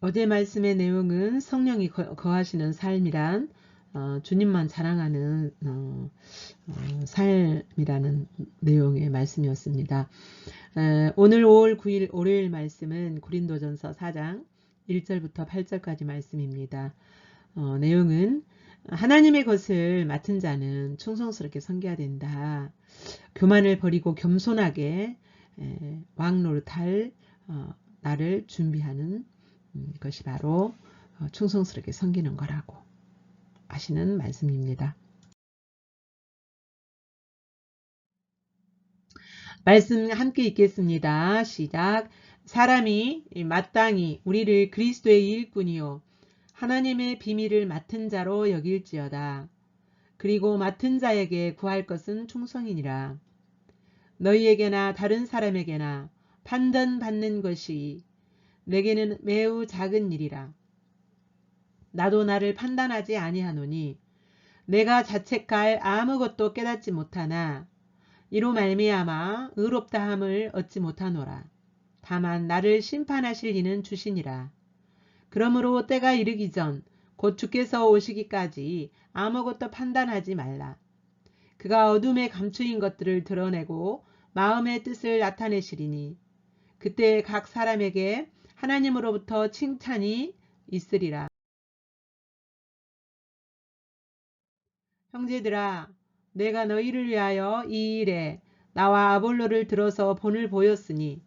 어제 말씀의 내용은 성령이 거하시는 삶이란 주님만 자랑하는 삶이라는 내용의 말씀이었습니다. 오늘 5월 9일 월요일 말씀은 고린도전서 4장 1절부터 8절까지 말씀입니다. 내용은 하나님의 것을 맡은 자는 충성스럽게 섬겨야 된다. 교만을 버리고 겸손하게 왕 노릇할 나를 준비하는 것이 바로 충성스럽게 섬기는 거라고 하시는 말씀입니다. 말씀 함께 읽겠습니다. 시작. 사람이 마땅히 우리를 그리스도의 일꾼이요 하나님의 비밀을 맡은 자로 여길지어다. 그리고 맡은 자에게 구할 것은 충성이니라. 너희에게나 다른 사람에게나 판단받는 것이 내게는 매우 작은 일이라. 나도 나를 판단하지 아니하노니 내가 자책할 아무것도 깨닫지 못하나 이로 말미암아 의롭다함을 얻지 못하노라. 다만 나를 심판하실 이는 주시니라. 그러므로 때가 이르기 전 곧 주께서 오시기까지 아무것도 판단하지 말라. 그가 어둠에 감추인 것들을 드러내고 마음의 뜻을 나타내시리니 그때 각 사람에게 하나님으로부터 칭찬이 있으리라. 형제들아, 내가 너희를 위하여 이 일에 나와 아볼로를 들어서 본을 보였으니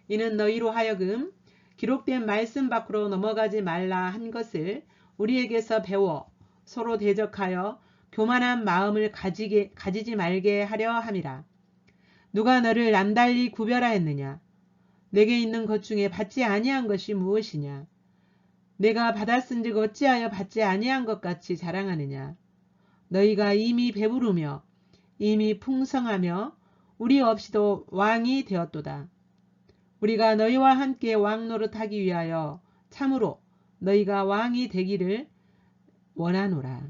이는 너희로 하여금 기록된 말씀 밖으로 넘어가지 말라 한 것을 우리에게서 배워 서로 대적하여 교만한 마음을 가지지 말게 하려 함이라. 누가 너를 남달리 구별하였느냐? 내게 있는 것 중에 받지 아니한 것이 무엇이냐? 내가 받았은즉 어찌하여 받지 아니한 것 같이 자랑하느냐? 너희가 이미 배부르며 이미 풍성하며 우리 없이도 왕이 되었도다. 우리가 너희와 함께 왕 노릇하기 위하여 참으로 너희가 왕이 되기를 원하노라.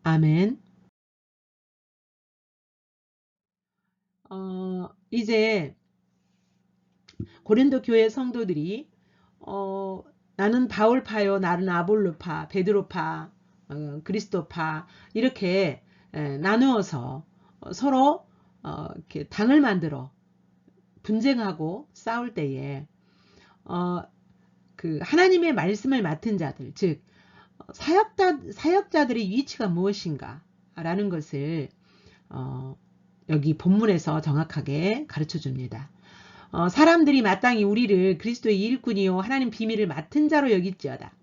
아멘. 이제 고린도 교회 성도들이 나는 바울파요, 나는 아볼로파, 베드로파, 그리스도파 이렇게 나누어서 서로 이렇게 당을 만들어 분쟁하고 싸울 때에 그 하나님의 말씀을 맡은 자들, 즉 사역자들의 위치가 무엇인가 라는 것을 여기 본문에서 정확하게 가르쳐 줍니다. 사람들이 마땅히 우리를 그리스도의 일꾼이요 하나님 비밀을 맡은 자로 여길지어다.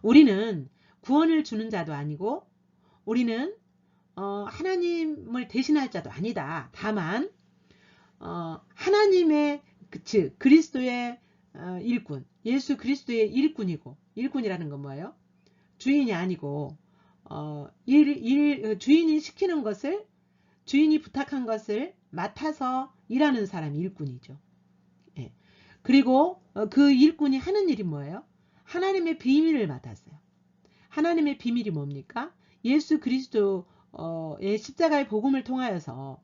우리는 구원을 주는 자도 아니고 우리는 하나님을 대신할 자도 아니다. 다만 하나님의 즉 그리스도의 일꾼, 예수 그리스도의 일꾼이고, 일꾼이라는 건 뭐예요? 주인이 아니고 주인이 시키는 것을, 주인이 부탁한 것을 맡아서 일하는 사람이 일꾼이죠. 예. 그리고 그 일꾼이 하는 일이 뭐예요? 하나님의 비밀을 맡았어요. 하나님의 비밀이 뭡니까? 예수 그리스도의 십자가의 복음을 통하여서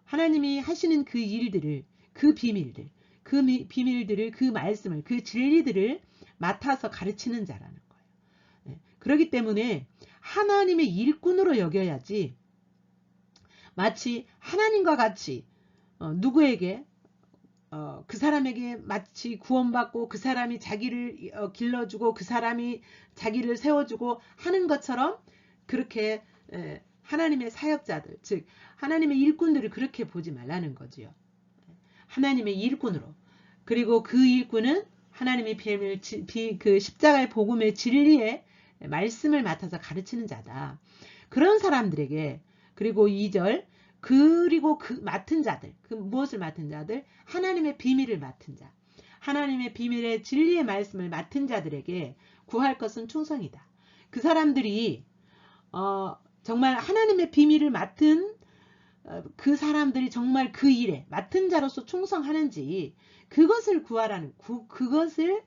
하나님이 하시는 그 일들을, 그 비밀들, 그 비밀들을, 그 말씀을, 그 진리들을 맡아서 가르치는 자라는 거예요. 네. 그렇기 때문에 하나님의 일꾼으로 여겨야지 마치 하나님과 같이 누구에게 그 사람에게 마치 구원받고 그 사람이 자기를 길러주고 그 사람이 자기를 세워주고 하는 것처럼 그렇게 하나님의 사역자들, 즉 하나님의 일꾼들을 그렇게 보지 말라는 거지요. 하나님의 일꾼으로. 그리고 그 일꾼은 하나님의 비밀, 그 십자가의 복음의 진리의 말씀을 맡아서 가르치는 자다. 그런 사람들에게, 그리고 2절, 그리고 그 맡은 자들, 그 무엇을 맡은 자들? 하나님의 비밀을 맡은 자. 하나님의 비밀의 진리의 말씀을 맡은 자들에게 구할 것은 충성이다. 그 사람들이 정말 하나님의 비밀을 맡은 그 사람들이 정말 그 일에 맡은 자로서 충성하는지 그것을 구하라는, 그것을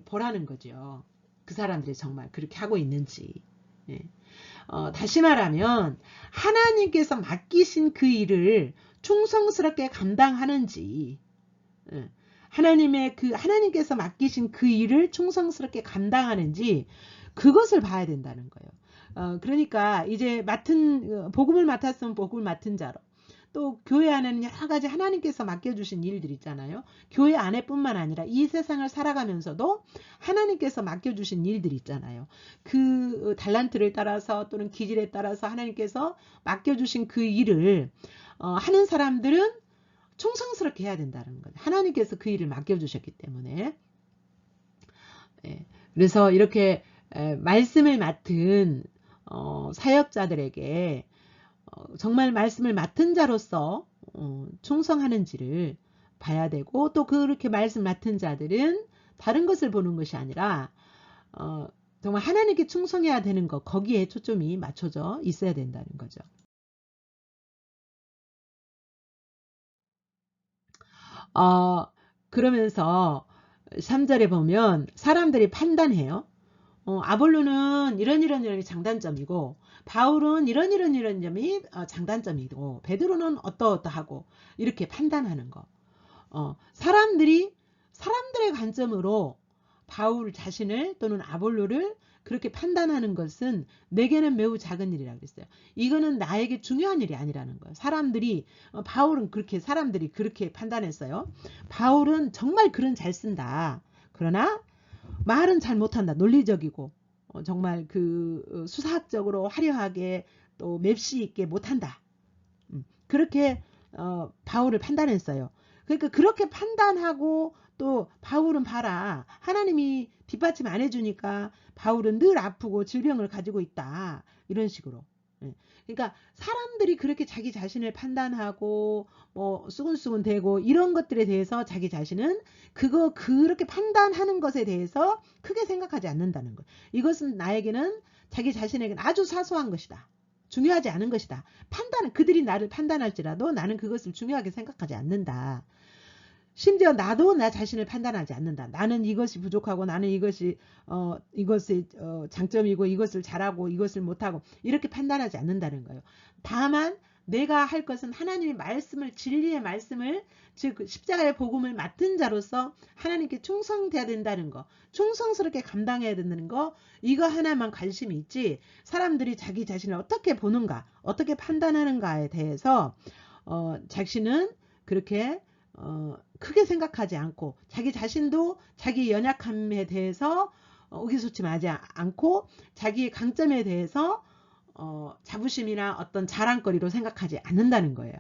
보라는 거죠. 그 사람들이 정말 그렇게 하고 있는지. 예. 다시 말하면 하나님께서 맡기신 그 일을 충성스럽게 감당하는지, 하나님의 하나님께서 맡기신 그 일을 충성스럽게 감당하는지 그것을 봐야 된다는 거예요. 그러니까 이제 복음을 맡았으면 복음을 맡은 자로, 또 교회 안에는 여러 가지 하나님께서 맡겨주신 일들 있잖아요. 교회 안에뿐만 아니라 이 세상을 살아가면서도 하나님께서 맡겨주신 일들 있잖아요. 그 달란트를 따라서 또는 기질에 따라서 하나님께서 맡겨주신 그 일을 하는 사람들은 충성스럽게 해야 된다는 거예요. 하나님께서 그 일을 맡겨주셨기 때문에. 예, 그래서 이렇게 말씀을 맡은 사역자들에게 정말 말씀을 맡은 자로서 충성하는지를 봐야 되고, 또 그렇게 말씀 맡은 자들은 다른 것을 보는 것이 아니라 정말 하나님께 충성해야 되는 것, 거기에 초점이 맞춰져 있어야 된다는 거죠. 그러면서 3절에 보면 사람들이 판단해요. 아볼로는 이런 장단점이고, 바울은 이런 점이 장단점이고, 베드로는 어떠어떠하고, 이렇게 판단하는 거. 사람들의 관점으로 바울 자신을 또는 아볼로를 그렇게 판단하는 것은 내게는 매우 작은 일이라고 그랬어요. 이거는 나에게 중요한 일이 아니라는 거예요. 사람들이 그렇게 판단했어요. 바울은 정말 글은 잘 쓴다. 그러나 말은 잘 못한다. 논리적이고 정말 수사학적으로 화려하게 또 맵시 있게 못한다. 그렇게 바울을 판단했어요. 그러니까 그렇게 판단하고, 또 바울은 봐라, 하나님이 뒷받침 안 해주니까 바울은 늘 아프고 질병을 가지고 있다, 이런 식으로. 예. 그러니까 사람들이 그렇게 자기 자신을 판단하고 뭐 수근수근 대고 이런 것들에 대해서 자기 자신은 그렇게 판단하는 것에 대해서 크게 생각하지 않는다는 거예요. 이것은 나에게는, 자기 자신에게는 아주 사소한 것이다. 중요하지 않은 것이다. 그들이 나를 판단할지라도 나는 그것을 중요하게 생각하지 않는다. 심지어 나도 나 자신을 판단하지 않는다. 나는 이것이 부족하고, 나는 이것이 장점이고, 이것을 잘하고 이것을 못하고, 이렇게 판단하지 않는다는 거예요. 다만 내가 할 것은 하나님의 말씀을, 진리의 말씀을, 즉 십자가의 복음을 맡은 자로서 하나님께 충성돼야 된다는 거, 충성스럽게 감당해야 된다는 거, 이거 하나만 관심이 있지, 사람들이 자기 자신을 어떻게 보는가, 어떻게 판단하는가에 대해서 자신은 그렇게 크게 생각하지 않고, 자기 자신도 자기 연약함에 대해서 의기소침하지 않고, 자기의 강점에 대해서 자부심이나 어떤 자랑거리로 생각하지 않는다는 거예요.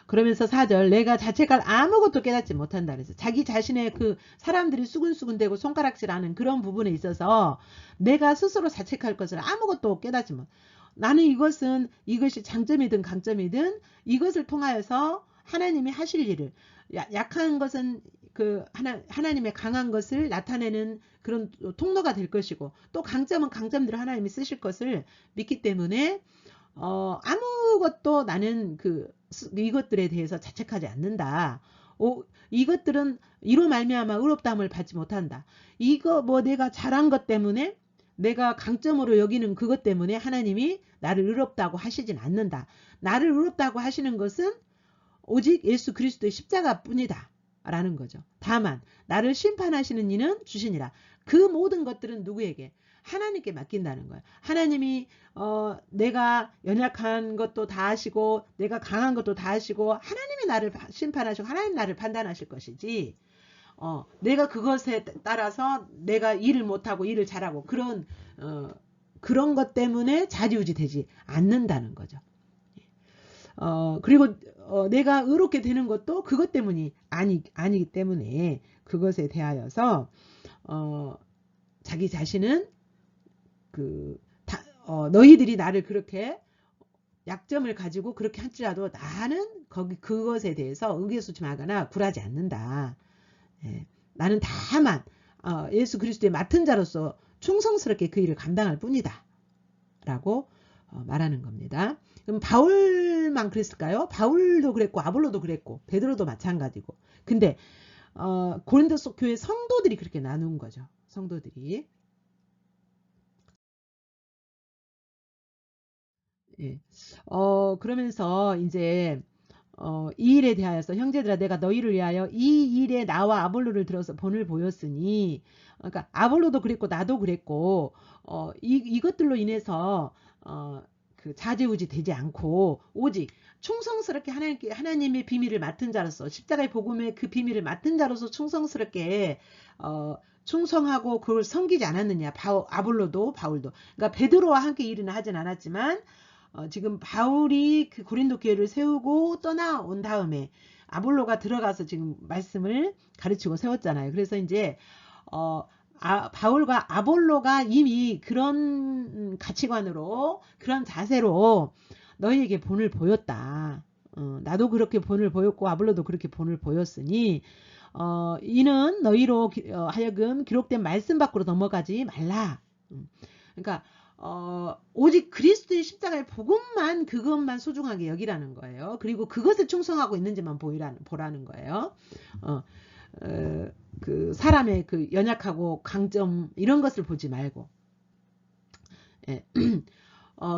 그러면서 4절, 내가 자책할 아무것도 깨닫지 못한다 그래서 자기 자신의 사람들이 수근수근대고 손가락질하는 그런 부분에 있어서 내가 스스로 자책할 것을 아무것도 깨닫지 못. 나는 이것이 장점이든 강점이든 이것을 통하여서 하나님이 하실 일을, 약한 것은 하나님의 강한 것을 나타내는 그런 통로가 될 것이고, 또 강점은 강점대로 하나님이 쓰실 것을 믿기 때문에 아무것도 나는 이것들에 대해서 자책하지 않는다. 이것들은 이로 말미암아 의롭다함을 받지 못한다. 이거 내가 잘한 것 때문에, 내가 강점으로 여기는 그것 때문에 하나님이 나를 의롭다고 하시진 않는다. 나를 의롭다고 하시는 것은 오직 예수 그리스도의 십자가뿐이다 라는 거죠. 다만 나를 심판하시는 이는 주시니라. 그 모든 것들은 누구에게? 하나님께 맡긴다는 거예요. 하나님이 내가 연약한 것도 다 아시고, 내가 강한 것도 다 아시고, 하나님이 나를 심판하시고 하나님 나를 판단하실 것이지, 내가 그것에 따라서 내가 일을 못하고 일을 잘하고 그런 것 때문에 좌지우지 되지 않는다는 거죠. 그리고 내가 의롭게 되는 것도 그것 때문이 아니기 때문에, 그것에 대하여서 자기 자신은 너희들이 나를 그렇게 약점을 가지고 그렇게 할지라도 나는 그것에 대해서 의기소침하거나 굴하지 않는다. 예, 나는 다만 예수 그리스도의 맡은 자로서 충성스럽게 그 일을 감당할 뿐이다 라고 말하는 겁니다. 그럼 바울만 그랬을까요? 바울도 그랬고, 아볼로도 그랬고, 베드로도 마찬가지고. 근데 고린도 교회 성도들이 그렇게 나눈 거죠. 성도들이. 예. 그러면서 이제 이 일에 대하여서 형제들아 내가 너희를 위하여 이 일에 나와 아볼로를 들어서 본을 보였으니 그러니까 아볼로도 그랬고 나도 그랬고 이것들로 인해서 그 좌지우지 되지 않고 오직 충성스럽게 하나님의 비밀을 맡은 자로서 십자가의 복음의 그 비밀을 맡은 자로서 충성스럽게 충성하고 그걸 섬기지 않았느냐. 아볼로도 바울도. 그러니까 베드로와 함께 일은 하진 않았지만 지금 바울이 그 고린도 교회를 세우고 떠나온 다음에 아볼로가 들어가서 지금 말씀을 가르치고 세웠잖아요. 그래서 이제 바울과 아볼로가 이미 그런 가치관으로 그런 자세로 너희에게 본을 보였다. 나도 그렇게 본을 보였고 아볼로도 그렇게 본을 보였으니 이는 너희로 하여금 기록된 말씀 밖으로 넘어가지 말라. 그러니까 오직 그리스도의 십자가의 복음만 그것만 소중하게 여기라는 거예요. 그리고 그것에 충성하고 있는지만 보라는 거예요. 그 사람의 그 연약하고 강점 이런 것을 보지 말고 예.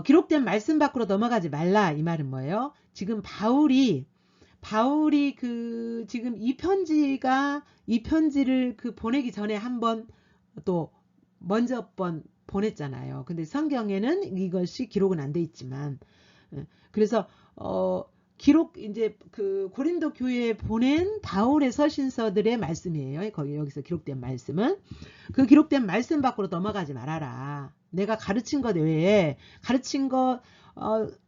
기록된 말씀 밖으로 넘어가지 말라 이 말은 뭐예요? 지금 바울이 그 지금 이 편지를 그 보내기 전에 한번 또 먼저 보냈잖아요. 근데 성경에는 이것이 기록은 안 돼 있지만 그래서 기록 이제 그 고린도 교회에 보낸 바울의 서신서들의 말씀이에요. 여기서 기록된 말씀은 그 기록된 말씀 밖으로 넘어가지 말아라. 내가 가르친 것 외에 가르친 것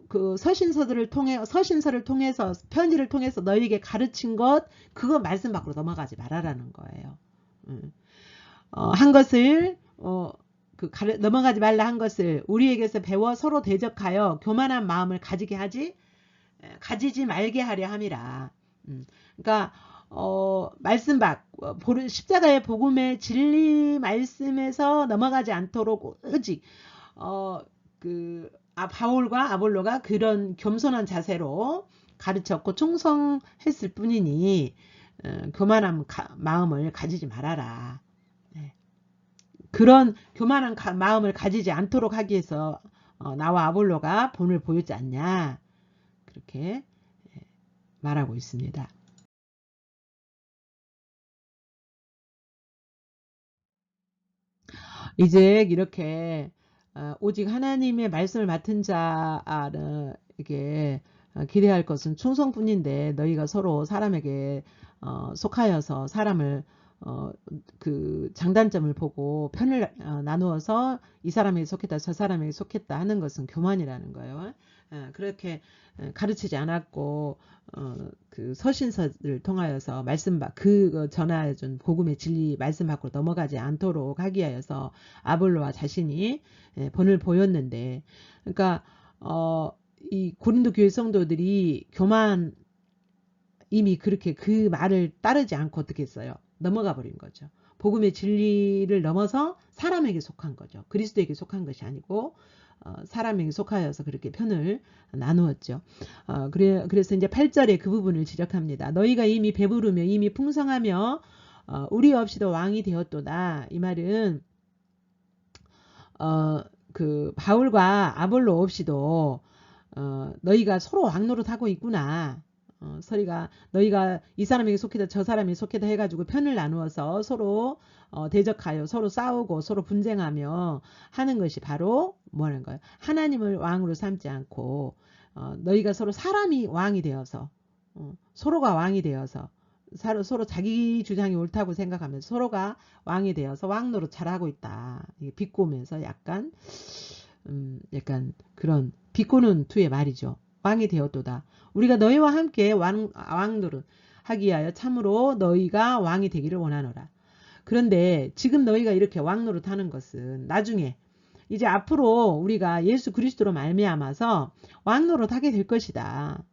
그 서신서를 통해서 편지를 통해서 너희에게 가르친 것 그거 말씀 밖으로 넘어가지 말아라는 거예요. 한 것을 넘어가지 말라 한 것을 우리에게서 배워 서로 대적하여 교만한 마음을 가지지 말게 하려 함이라. 그러니까 말씀 십자가의 복음의 진리 말씀에서 넘어가지 않도록 오직 바울과 아볼로가 그런 겸손한 자세로 가르쳤고 충성했을 뿐이니 교만한 마음을 가지지 말아라. 네. 그런 교만한 마음을 가지지 않도록 하기 위해서 나와 아볼로가 본을 보였지 않냐 그렇게 말하고 있습니다. 이제 이렇게 오직 하나님의 말씀을 맡은 자에게 기대할 것은 충성뿐인데 너희가 서로 사람에게 속하여서 사람을 그 장단점을 보고 편을 나누어서 이 사람에게 속했다 저 사람에게 속했다 하는 것은 교만이라는 거예요. 그렇게 가르치지 않았고 그 서신서를 통하여서 그 전하여준 복음의 진리 말씀 밖으로 넘어가지 않도록 하기 위하여서 아볼로와 자신이 본을 보였는데 그러니까 이 고린도 교회 성도들이 이미 그렇게 그 말을 따르지 않고 어떻게 했어요? 넘어가 버린 거죠. 복음의 진리를 넘어서 사람에게 속한 거죠. 그리스도에게 속한 것이 아니고 사람에게 속하여서 그렇게 편을 나누었죠. 그래서 이제 8절에 그 부분을 지적합니다. 너희가 이미 배부르며 이미 풍성하며 우리 없이도 왕이 되었도다. 이 말은 그 바울과 아볼로 없이도 너희가 서로 왕노릇하고 있구나. 너희가 이 사람에게 속했다 저 사람에게 속했다 해가지고 편을 나누어서 서로 대적하여 서로 싸우고 서로 분쟁하며 하는 것이 바로 뭐하는 거예요? 하나님을 왕으로 삼지 않고 너희가 서로 사람이 왕이 되어서 서로가 왕이 되어서 서로 자기 주장이 옳다고 생각하면서 서로가 왕이 되어서 왕노릇 잘하고 있다. 비꼬면서 약간 그런 비꼬는 투의 말이죠. 왕이 되었도다. 우리가 너희와 함께 왕노릇 하기 위하여 참으로 너희가 왕이 되기를 원하노라. 그런데 지금 너희가 이렇게 왕노릇 하는 것은 나중에 이제 앞으로 우리가 예수 그리스도로 말미암아서 왕노릇 하게 될 것이다.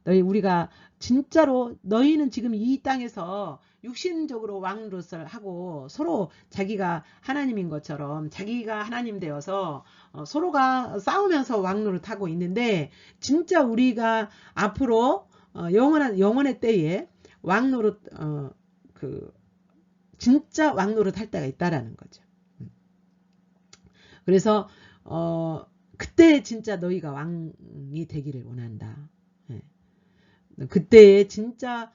우리가 진짜로 너희는 지금 이 땅에서 육신적으로 왕노릇을 하고 서로 자기가 하나님인 것처럼 자기가 하나님 되어서 서로가 싸우면서 왕노릇 하고 있는데 진짜 우리가 앞으로 영원의 때에 왕노릇 진짜 왕노릇 할 때가 있다라는 거죠. 그래서 그때 진짜 너희가 왕이 되기를 원한다. 그때의 진짜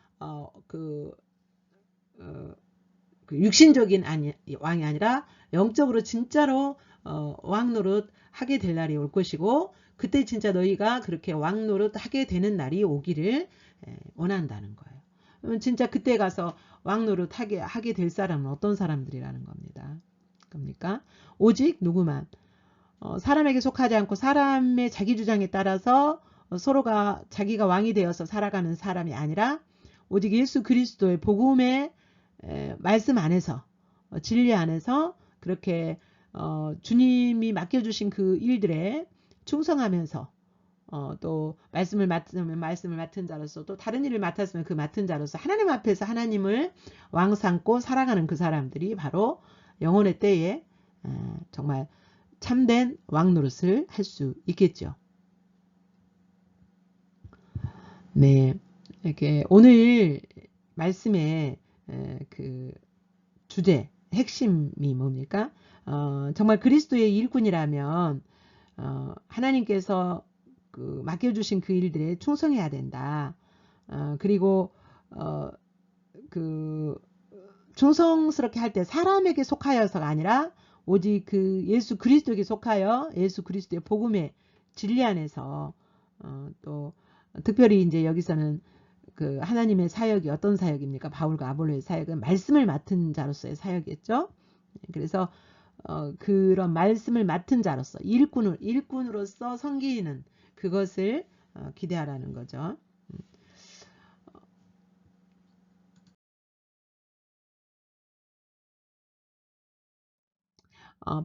그 육신적인 왕이 아니라 영적으로 진짜로 왕 노릇 하게 될 날이 올 것이고, 그때 진짜 너희가 그렇게 왕 노릇 하게 되는 날이 오기를 원한다는 거예요. 진짜 그때 가서 왕 노릇 하게 될 사람은 어떤 사람들이라는 겁니까? 오직 누구만 사람에게 속하지 않고 사람의 자기 주장에 따라서 서로가 자기가 왕이 되어서 살아가는 사람이 아니라 오직 예수 그리스도의 복음의 말씀 안에서 진리 안에서 그렇게 주님이 맡겨주신 그 일들에 충성하면서 또 말씀을 맡으면 말씀을 맡은 자로서, 또 다른 일을 맡았으면 그 맡은 자로서 하나님 앞에서 하나님을 왕 삼고 살아가는 그 사람들이 바로 영혼의 때에 정말 참된 왕 노릇을 할 수 있겠죠. 네, 이렇게 오늘 말씀의 그 주제 핵심이 뭡니까? 정말 그리스도의 일꾼이라면 하나님께서 맡겨주신 그 일들에 충성해야 된다. 그리고 그 충성스럽게 할 때 사람에게 속하여서가 아니라 오직 그 예수 그리스도에게 속하여 예수 그리스도의 복음의 진리 안에서 또 특별히 이제 여기서는 그 하나님의 사역이 어떤 사역입니까? 바울과 아볼로의 사역은 말씀을 맡은 자로서의 사역이었죠. 그래서 그런 말씀을 맡은 자로서 일꾼으로서 섬기는 그것을 기대하라는 거죠.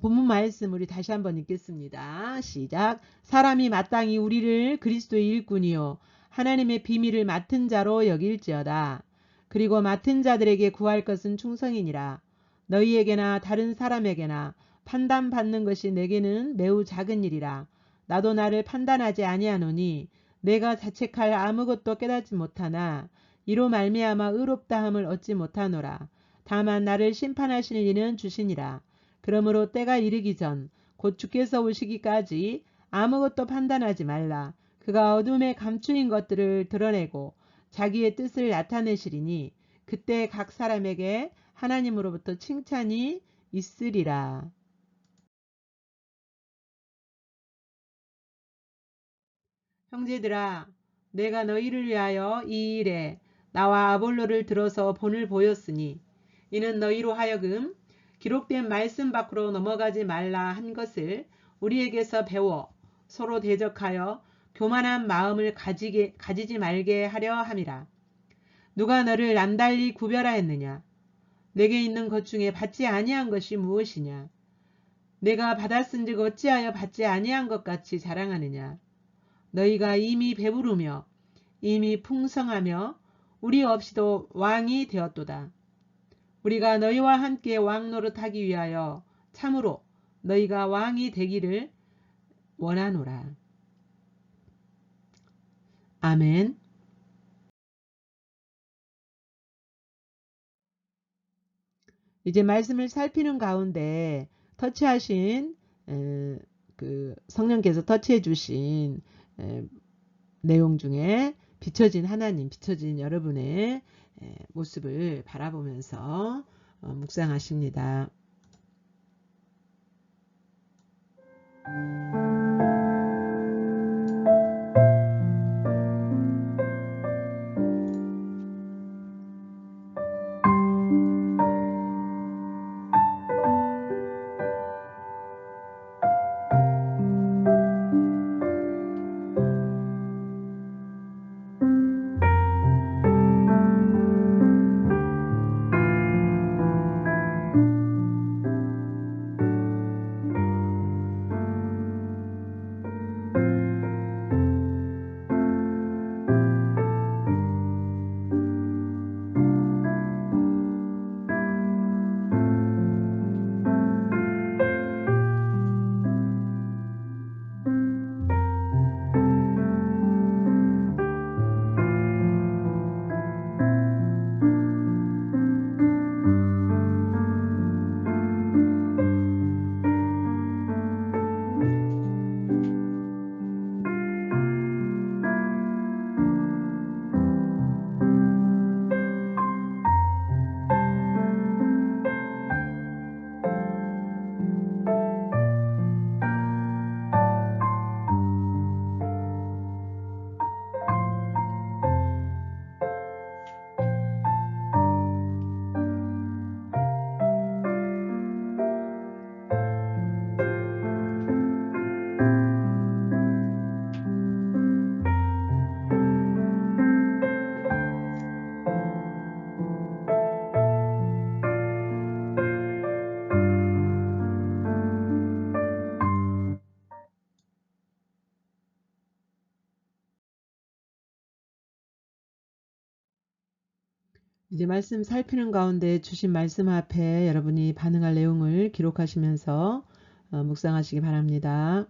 본문 말씀 우리 다시 한번 읽겠습니다. 시작. 사람이 마땅히 우리를 그리스도의 일꾼이요 하나님의 비밀을 맡은 자로 여길지어다. 그리고 맡은 자들에게 구할 것은 충성이니라. 너희에게나 다른 사람에게나 판단받는 것이 내게는 매우 작은 일이라. 나도 나를 판단하지 아니하노니 내가 자책할 아무것도 깨닫지 못하나 이로 말미암아 의롭다함을 얻지 못하노라. 다만 나를 심판하실 이는 주시니라. 그러므로 때가 이르기 전 곧 주께서 오시기까지 아무것도 판단하지 말라. 그가 어둠에 감추인 것들을 드러내고 자기의 뜻을 나타내시리니 그때 각 사람에게 하나님으로부터 칭찬이 있으리라. 형제들아, 내가 너희를 위하여 이 일에 나와 아볼로를 들어서 본을 보였으니 이는 너희로 하여금 기록된 말씀 밖으로 넘어가지 말라 한 것을 우리에게서 배워 서로 대적하여 교만한 마음을 가지지 말게 하려 함이라. 누가 너를 남달리 구별하였느냐? 내게 있는 것 중에 받지 아니한 것이 무엇이냐? 내가 받았은즉 어찌하여 받지 아니한 것 같이 자랑하느냐? 너희가 이미 배부르며 이미 풍성하며 우리 없이도 왕이 되었도다. 우리가 너희와 함께 왕 노릇하기 위하여 참으로 너희가 왕이 되기를 원하노라. 아멘. 이제 말씀을 살피는 가운데 터치하신 그 성령께서 터치해 주신 내용 중에 비춰진 하나님, 비춰진 여러분의 모습을 바라보면서 묵상하십니다. 이제 말씀 살피는 가운데 주신 말씀 앞에 여러분이 반응할 내용을 기록하시면서 묵상하시기 바랍니다.